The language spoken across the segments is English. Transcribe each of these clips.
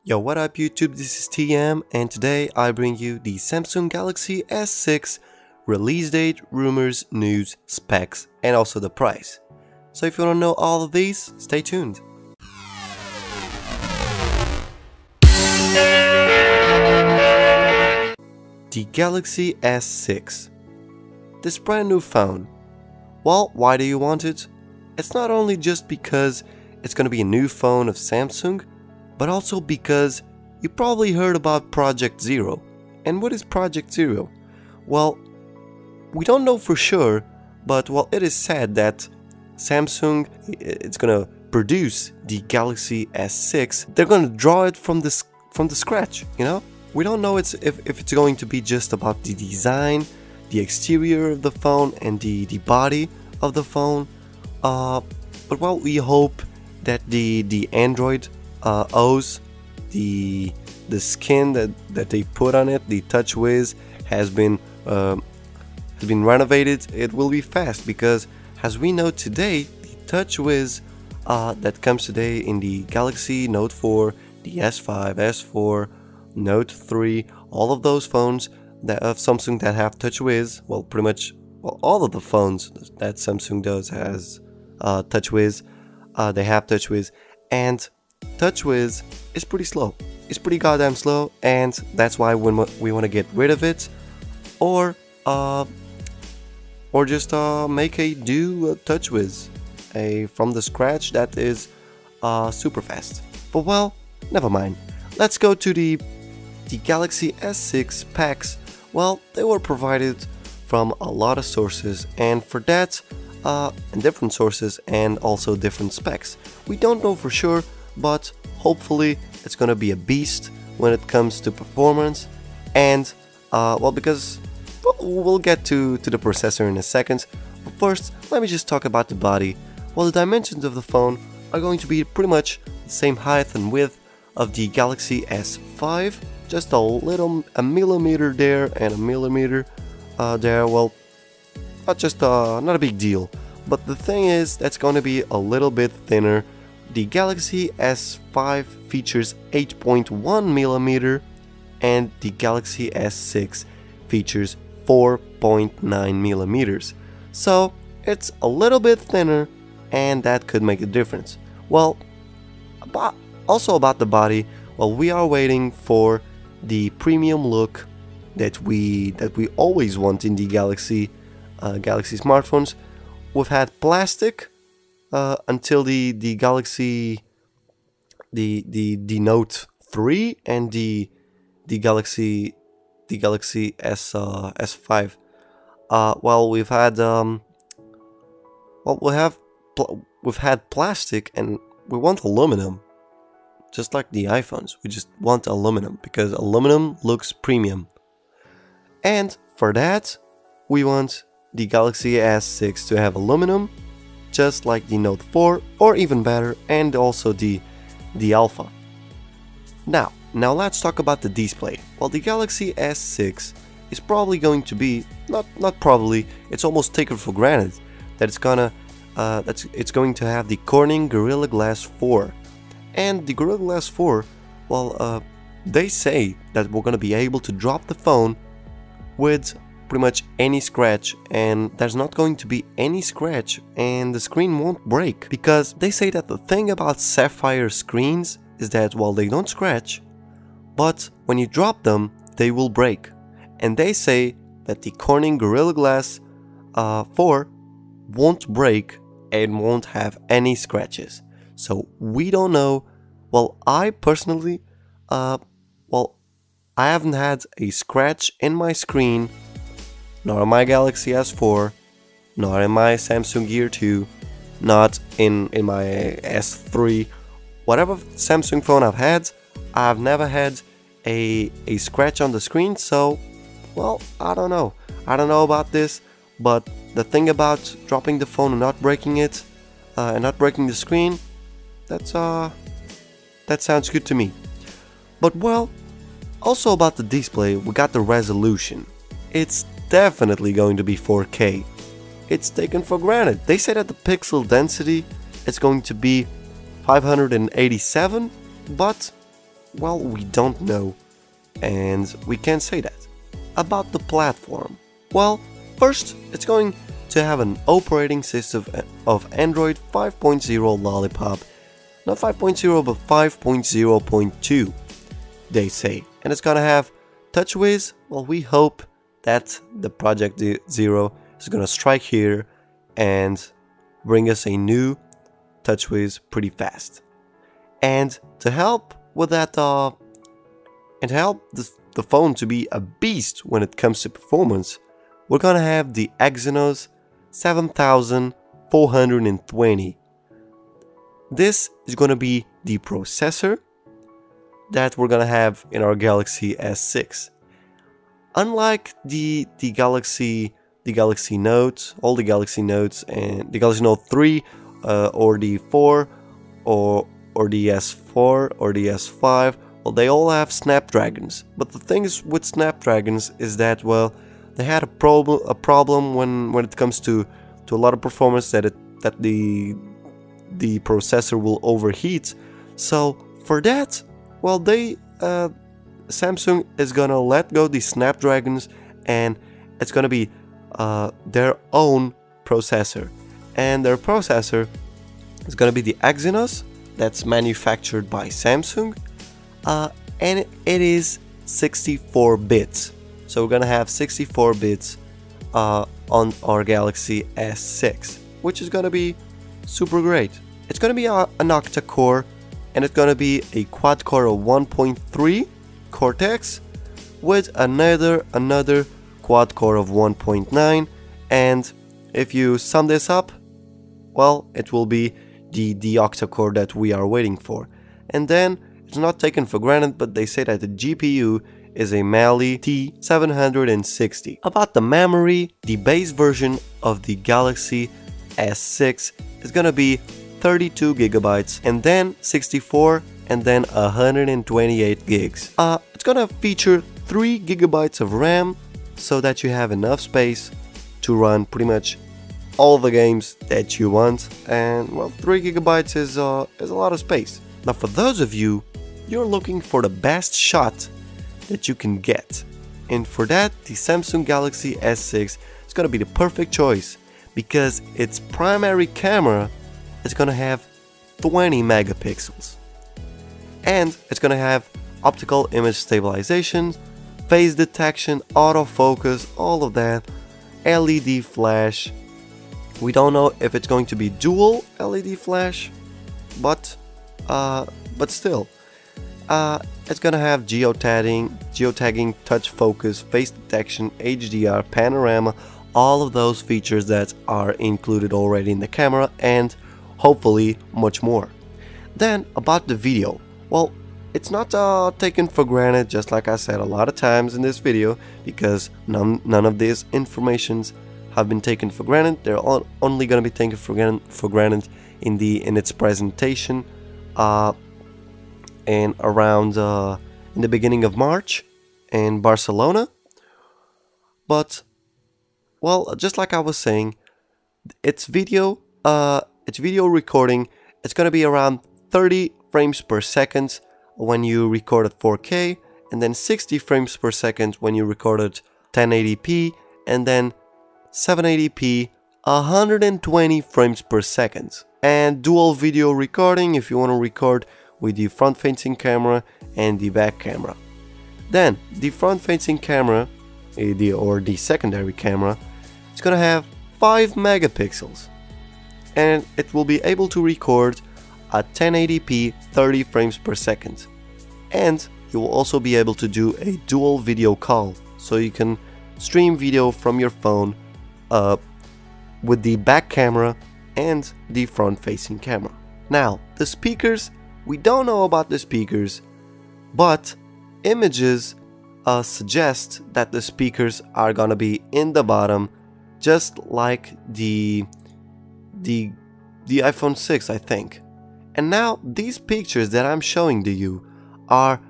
Yo, what up YouTube, this is TM and today I bring you the Samsung Galaxy S6 release date, rumors, news, specs and also the price. So if you want to know all of these, stay tuned. The Galaxy S6. This brand new phone. Well, why do you want it? It's not only just because it's gonna be a new phone of Samsung, but also because you probably heard about Project Zero. And what is Project Zero? Well, we don't know for sure, but well, it is said that Samsung it's gonna produce the Galaxy S6. They're gonna draw it from the scratch, you know? We don't know if it's going to be just about the design, the exterior of the phone and the body of the phone. But well, we hope that the Android OS, the skin that they put on it, the TouchWiz has been renovated. It will be fast because, as we know today, the TouchWiz that comes today in the Galaxy Note 4, the S5, S4, Note 3, all of those phones that of Samsung that have TouchWiz, well, pretty much, well, all of the phones that Samsung does has TouchWiz. They have TouchWiz, and TouchWiz is pretty slow. It's pretty goddamn slow, and that's why when we want to get rid of it, or just make a new TouchWiz, from the scratch that is super fast. But well, never mind. Let's go to the Galaxy S6 specs. Well, they were provided from a lot of sources, and for that, and different sources and also different specs. We don't know for sure, but hopefully it's gonna be a beast when it comes to performance. And well, because we'll get to the processor in a second. But first, let me just talk about the body. Well, the dimensions of the phone are going to be pretty much the same height and width of the Galaxy S5, just a millimeter there and a millimeter there. Well, not a big deal. But the thing is, that's going to be a little bit thinner. The Galaxy S5 features 8.1mm and the Galaxy S6 features 4.9mm. So it's a little bit thinner, and that could make a difference. Well, also about the body, well, we are waiting for the premium look that we always want in the Galaxy smartphones. We've had plastic until the Galaxy the Note 3 and the Galaxy S5. Well, we've had plastic, and we want aluminum. Just like the iPhones, we just want aluminum because aluminum looks premium. And for that, we want the Galaxy S6 to have aluminum, just like the Note 4, or even better, and also the Alpha. Now let's talk about the display. Well, the Galaxy S6 is probably going to be, not probably, it's almost taken for granted that it's going to have the Corning Gorilla Glass 4. And the Gorilla Glass 4, well, they say that we're going to be able to drop the phone with pretty much any scratch, and there's not going to be any scratch and the screen won't break, because they say that the thing about sapphire screens is that, well, they don't scratch, but when you drop them, they will break. And they say that the Corning Gorilla Glass 4 won't break and won't have any scratches. So we don't know. Well, I personally, I haven't had a scratch in my screen, nor in my Galaxy S4, nor in my Samsung Gear 2, not in my S3. Whatever Samsung phone I've had, I've never had a scratch on the screen. So, well, I don't know. I don't know about this, but the thing about dropping the phone and not breaking it, and not breaking the screen, that sounds good to me. But well, also about the display, we got the resolution. It's definitely going to be 4K. It's taken for granted. They say that the pixel density is going to be 587, but well, we don't know, and we can't say that. About the platform, well, first, it's going to have an operating system of Android 5.0 Lollipop, not 5.0 but 5.0.2, they say. And it's gonna have TouchWiz. Well, we hope that the Project Zero is gonna strike here and bring us a new TouchWiz pretty fast. And to help with that, and to help the phone to be a beast when it comes to performance, we're gonna have the Exynos 7420. This is gonna be the processor that we're gonna have in our Galaxy S6. Unlike the Galaxy Note, all the Galaxy Notes and the Galaxy Note 3 or the 4 or the S4 or the S5, well, they all have Snapdragons. But the thing is with Snapdragons is that, well, they had a problem when it comes to a lot of performance, that the processor will overheat. So for that, well, Samsung is gonna let go the Snapdragons, and it's gonna be their own processor, and their processor is gonna be the Exynos, that's manufactured by Samsung, and it is 64 bits. So we're gonna have 64 bits on our Galaxy S6, which is gonna be super great. It's gonna be an octa-core, and it's gonna be a quad-core of 1.3 Cortex with another quad-core of 1.9, and if you sum this up, well, it will be the octa-core that we are waiting for. And then it's not taken for granted, but they say that the GPU is a Mali T760. About the memory, the base version of the Galaxy S6 is gonna be 32 gigabytes, and then 64, and then 128 gigs. It's gonna feature 3 gigabytes of RAM, so that you have enough space to run pretty much all the games that you want. And well, 3 gigabytes is a lot of space. Now, for those of you, you're looking for the best shot that you can get, and for that, the Samsung Galaxy S6 is gonna be the perfect choice, because its primary camera is gonna have 20 megapixels, and it's gonna have optical image stabilization, face detection, autofocus, all of that, LED flash. We don't know if it's going to be dual LED flash, but still, it's gonna have geotagging, touch focus, face detection, HDR, panorama, all of those features that are included already in the camera, and hopefully much more. Then about the video, well, it's not taken for granted, just like I said a lot of times in this video, because none of these informations have been taken for granted. They're only gonna be taken for granted in its presentation, and around in the beginning of March in Barcelona. But well, just like I was saying, its video recording, it's gonna be around 30 frames per second when you record at 4K, and then 60 frames per second when you record at 1080p, and then 720p 120 frames per second. And dual video recording if you want to record with the front-facing camera and the back camera. Then the front-facing camera, or the secondary camera, it's gonna have 5 megapixels, and it will be able to record at 1080p 30 frames per second. And you will also be able to do a dual video call, so you can stream video from your phone with the back camera and the front-facing camera. Now, the speakers, we don't know about the speakers, but images suggest that the speakers are gonna be in the bottom, just like the iPhone 6, I think. And now these pictures that I'm showing to you are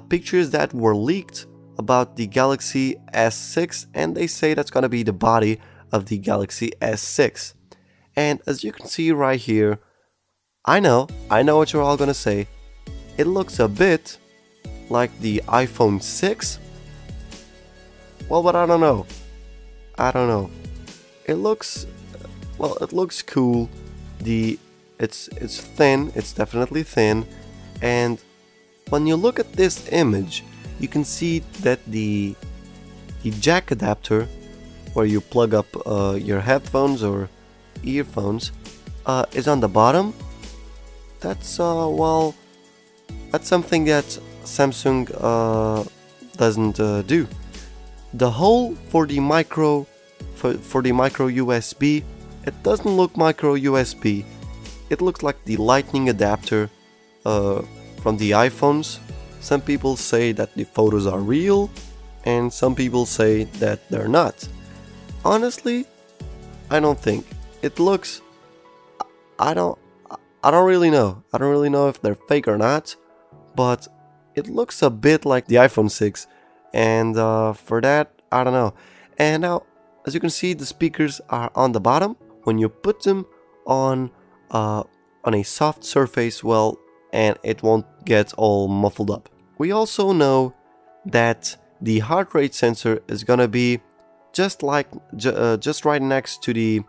pictures that were leaked about the Galaxy S6, and they say that's gonna be the body of the Galaxy S6. And as you can see right here, I know what you're all gonna say. It looks a bit like the iPhone 6. Well, but I don't know. I don't know. It looks, well, it looks cool. It's thin. It's definitely thin. And when you look at this image, you can see that the jack adapter, where you plug up your headphones or earphones, is on the bottom. That's well, that's something that Samsung doesn't do. The hole for the micro USB, it doesn't look micro USB. It looks like the lightning adapter from the iPhones. Some people say that the photos are real, and some people say that they're not. Honestly, I don't think. It looks, I don't really know. I don't really know if they're fake or not, but it looks a bit like the iPhone 6, and for that, I don't know. And now, as you can see, the speakers are on the bottom. When you put them on a soft surface, well, and it won't get all muffled up. We also know that the heart rate sensor is gonna be just right next to the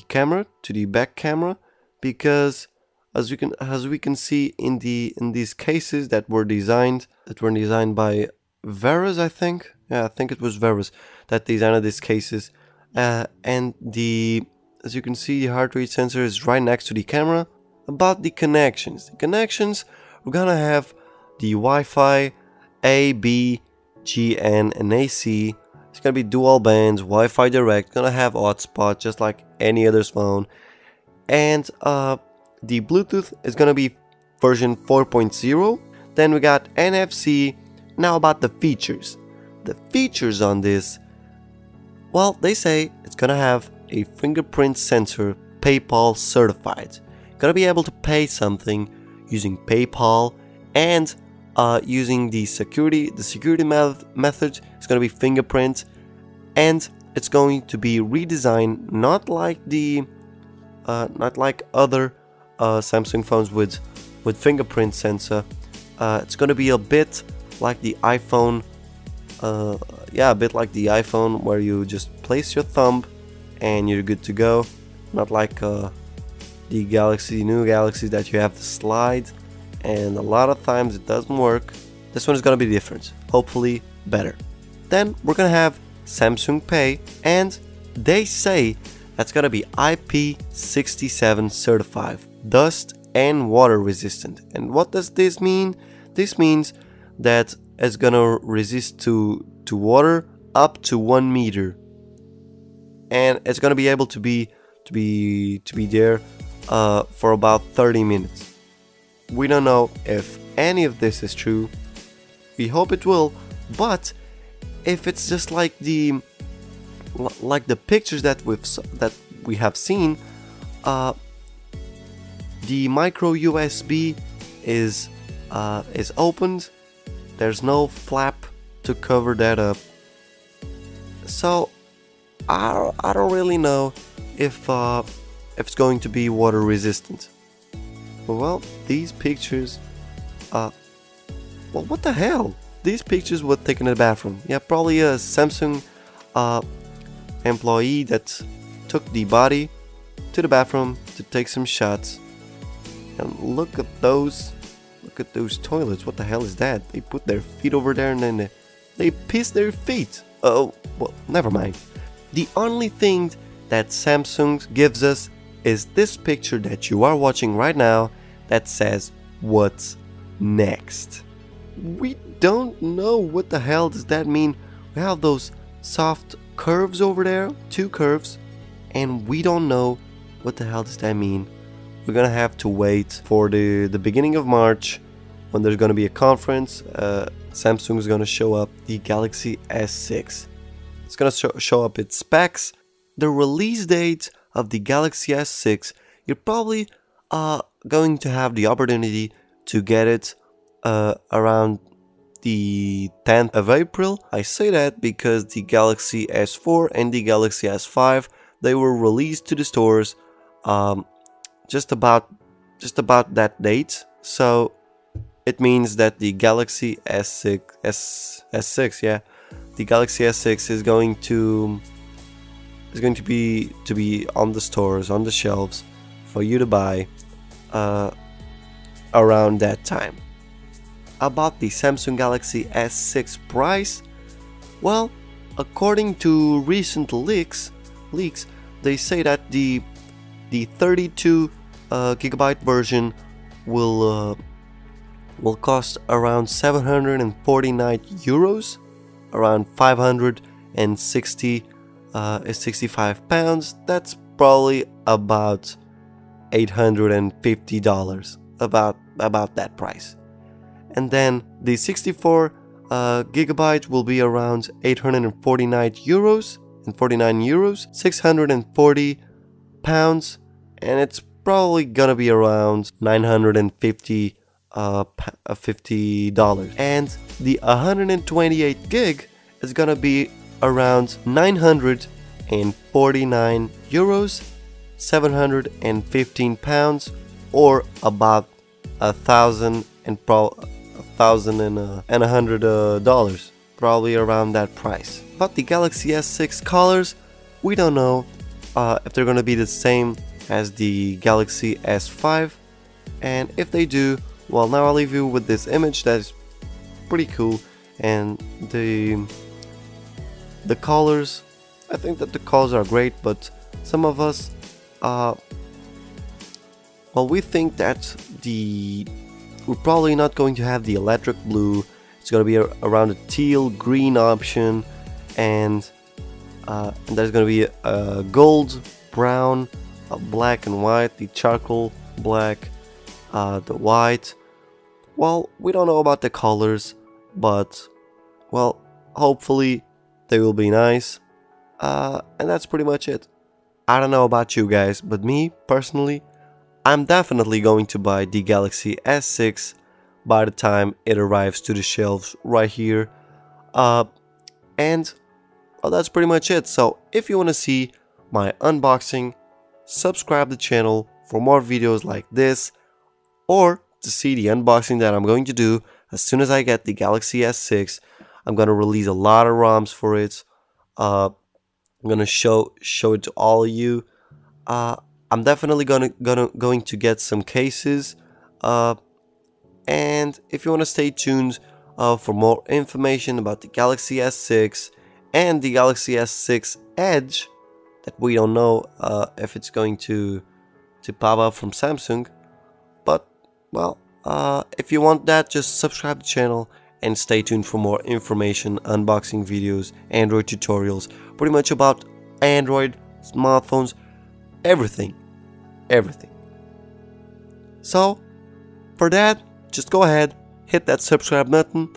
camera, to the back camera, because as we can see in these cases that were designed by Veras, I think. Yeah, I think it was Veras that designed these cases. And as you can see, the heart rate sensor is right next to the camera. About the connections, we're gonna have the Wi-Fi A, B, G, N, and AC. It's gonna be dual bands, Wi-Fi direct. Gonna have hotspot just like any other phone. And the Bluetooth is gonna be version 4.0. Then we got NFC. Now about the features. The features on this, well, they say it's gonna have a fingerprint sensor, PayPal certified. Gonna be able to pay something using PayPal, and using the security method. It's gonna be fingerprint, and it's going to be redesigned, not like other Samsung phones with fingerprint sensor. It's gonna be a bit like the iPhone. Yeah, a bit like the iPhone, where you just place your thumb and you're good to go. Not like the new Galaxy that you have to slide, and a lot of times it doesn't work. This one is gonna be different, hopefully better. Then we're gonna have Samsung Pay, and they say that's gonna be IP67 certified, dust and water resistant. And what does this mean? This means that it's gonna resist to water up to 1 meter, and it's gonna be able to be there for about 30 minutes. We don't know if any of this is true. We hope it will, but if it's just like the pictures that we have seen, the micro USB is opened. There's no flap to cover that up. So I don't really know if it's going to be water resistant. Well, these pictures, well, what the hell? These pictures were taken in the bathroom. Yeah, probably a Samsung employee that took the body to the bathroom to take some shots. And look at those toilets. What the hell is that? They put their feet over there and then they piss their feet. Oh, well, never mind. The only thing that Samsung gives us is this picture that you are watching right now that says what's next. We don't know what the hell does that mean. We have those soft curves over there, 2 curves, and we don't know what the hell does that mean. We're gonna have to wait for the beginning of March, when there's gonna be a conference. Samsung is gonna show up the Galaxy S6. It's gonna show up its specs, the release date of the Galaxy S6. You're probably going to have the opportunity to get it around the 10th of April. I say that because the Galaxy S4 and the Galaxy S5, they were released to the stores just about that date. So it means that the Galaxy S6, yeah, the Galaxy S6 is going to be on the stores, on the shelves for you to buy around that time. About the Samsung Galaxy S6 price, well, according to recent leaks, they say that the 32 gigabyte version will cost around 749 euros, around 565 pounds. That's probably about $850, about that price. And then the 64 gigabyte will be around 849 euros, 640 pounds, and it's probably gonna be around $950 $50. And the 128 gig is gonna be around 949 euros, 715 pounds, or about $1,100, probably around that price. But the Galaxy S6 colors, we don't know if they're gonna be the same as the Galaxy S5, and if they do, well, now I'll leave you with this image that is pretty cool. And the colors, I think that the colors are great, but some of us well, we think that we're probably not going to have the electric blue. It's gonna be around a teal green option, and there's gonna be a gold, brown, black and white, the charcoal black, the white. Well, we don't know about the colors, but well, hopefully they will be nice, and that's pretty much it. I don't know about you guys, but me personally, I'm definitely going to buy the Galaxy S6 by the time it arrives to the shelves right here. And well, that's pretty much it. So if you want to see my unboxing, subscribe to the channel for more videos like this, or to see the unboxing that I'm going to do as soon as I get the Galaxy S6. I'm going to release a lot of ROMs for it. I'm going to show it to all of you. I'm definitely going to get some cases, and if you want to stay tuned for more information about the Galaxy S6 and the Galaxy S6 Edge, that we don't know if it's going to pop up from Samsung, but well, if you want that, just subscribe to the channel and stay tuned for more information, unboxing videos, Android tutorials, pretty much about Android, smartphones, everything. So for that, just go ahead, hit that subscribe button,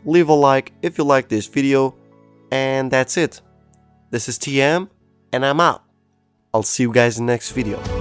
leave a like if you like this video, and that's it. This is TM, and I'm out. I'll see you guys in the next video.